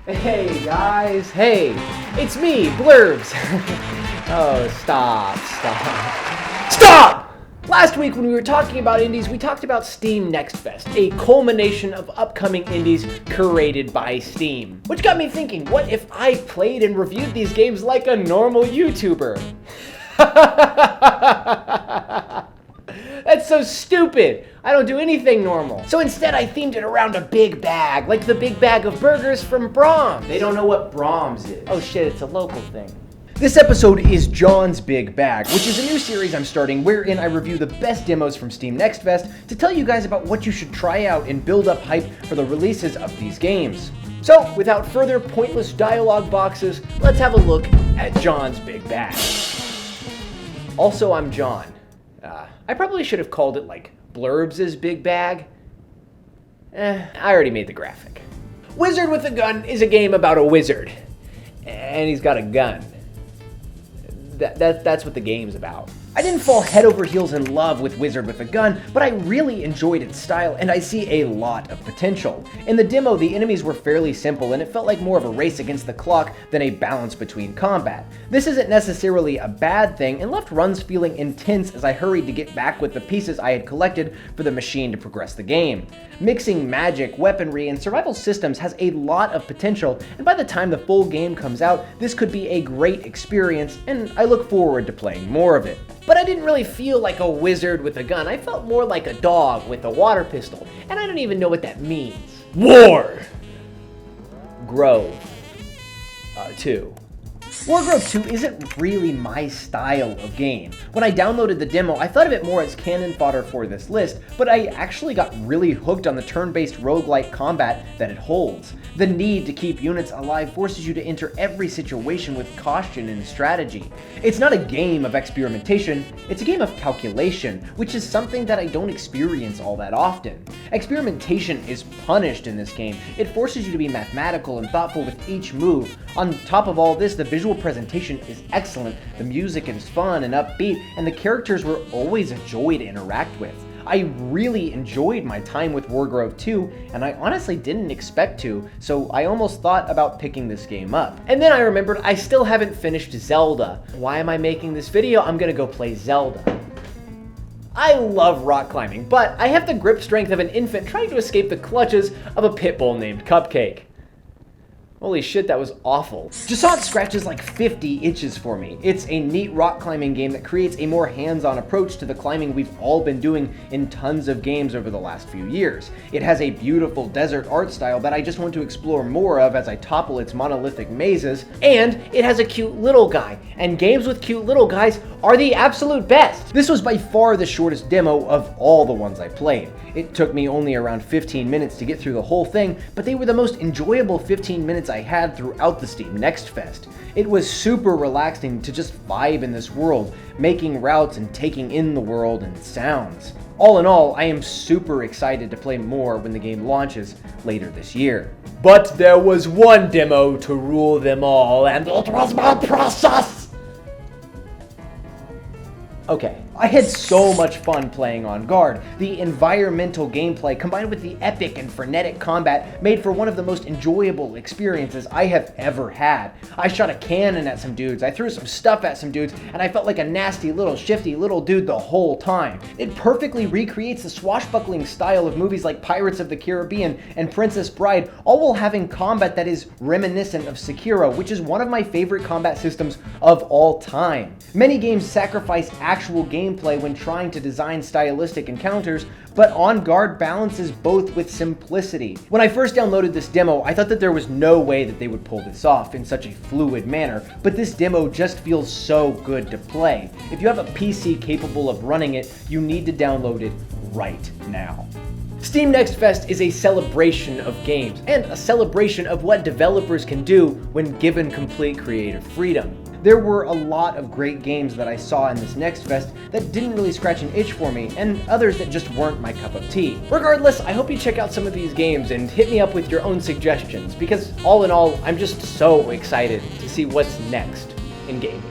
Hey guys, hey, it's me, Blurbs. Oh, stop. Last week when we were talking about indies, we talked about Steam Next Fest, a culmination of upcoming indies curated by Steam. Which got me thinking, what if I played and reviewed these games like a normal YouTuber? That's so stupid. I don't do anything normal. So instead I themed it around a big bag, like the big bag of burgers from Brahms. They don't know what Brahms is. Oh shit, it's a local thing. This episode is John's Big Bag, which is a new series I'm starting wherein I review the best demos from Steam Next Fest to tell you guys about what you should try out and build up hype for the releases of these games. So, without further pointless dialogue boxes, let's have a look at John's Big Bag. Also, I'm John. I probably should have called it like Blurbs' Big Bag. I already made the graphic. Wizard with a Gun is a game about a wizard. And he's got a gun. That's what the game's about. I didn't fall head over heels in love with Wizard with a Gun, but I really enjoyed its style and I see a lot of potential. In the demo, the enemies were fairly simple and it felt like more of a race against the clock than a balance between combat. This isn't necessarily a bad thing and left runs feeling intense as I hurried to get back with the pieces I had collected for the machine to progress the game. Mixing magic, weaponry, and survival systems has a lot of potential, and by the time the full game comes out, this could be a great experience, and I look forward to playing more of it. But I didn't really feel like a wizard with a gun. I felt more like a dog with a water pistol, and I don't even know what that means. War! Grove 2. Warcraft II isn't really my style of game. When I downloaded the demo, I thought of it more as cannon fodder for this list, but I actually got really hooked on the turn-based roguelike combat that it holds. The need to keep units alive forces you to enter every situation with caution and strategy. It's not a game of experimentation, it's a game of calculation, which is something that I don't experience all that often. Experimentation is punished in this game. It forces you to be mathematical and thoughtful with each move. On top of all this, the visual presentation is excellent, the music is fun and upbeat, and the characters were always a joy to interact with. I really enjoyed my time with Warcraft II, and I honestly didn't expect to, so I almost thought about picking this game up. And then I remembered I still haven't finished Zelda. Why am I making this video? I'm gonna go play Zelda. I love rock climbing, but I have the grip strength of an infant trying to escape the clutches of a pit bull named Cupcake. Holy shit, that was awful. Jasant scratches like 50 itches for me. It's a neat rock climbing game that creates a more hands-on approach to the climbing we've all been doing in tons of games over the last few years. It has a beautiful desert art style that I just want to explore more of as I topple its monolithic mazes, and it has a cute little guy, and games with cute little guys are the absolute best. This was by far the shortest demo of all the ones I played. It took me only around 15 minutes to get through the whole thing, but they were the most enjoyable 15 minutes I had throughout the Steam Next Fest. It was super relaxing to just vibe in this world, making routes and taking in the world and sounds. All in all, I am super excited to play more when the game launches later this year. But there was one demo to rule them all, and it was my process! Okay, I had so much fun playing On Guard. The environmental gameplay combined with the epic and frenetic combat made for one of the most enjoyable experiences I have ever had. I shot a cannon at some dudes, I threw some stuff at some dudes, and I felt like a nasty little shifty little dude the whole time. It perfectly recreates the swashbuckling style of movies like Pirates of the Caribbean and Princess Bride, all while having combat that is reminiscent of Sekiro, which is one of my favorite combat systems of all time. Many games sacrifice actual gameplay when trying to design stylistic encounters, but On Guard balances both with simplicity. When I first downloaded this demo, I thought that there was no way that they would pull this off in such a fluid manner, but this demo just feels so good to play. If you have a PC capable of running it, you need to download it right now. Steam Next Fest is a celebration of games, and a celebration of what developers can do when given complete creative freedom. There were a lot of great games that I saw in this Next Fest that didn't really scratch an itch for me, and others that just weren't my cup of tea. Regardless, I hope you check out some of these games and hit me up with your own suggestions, because all in all, I'm just so excited to see what's next in gaming.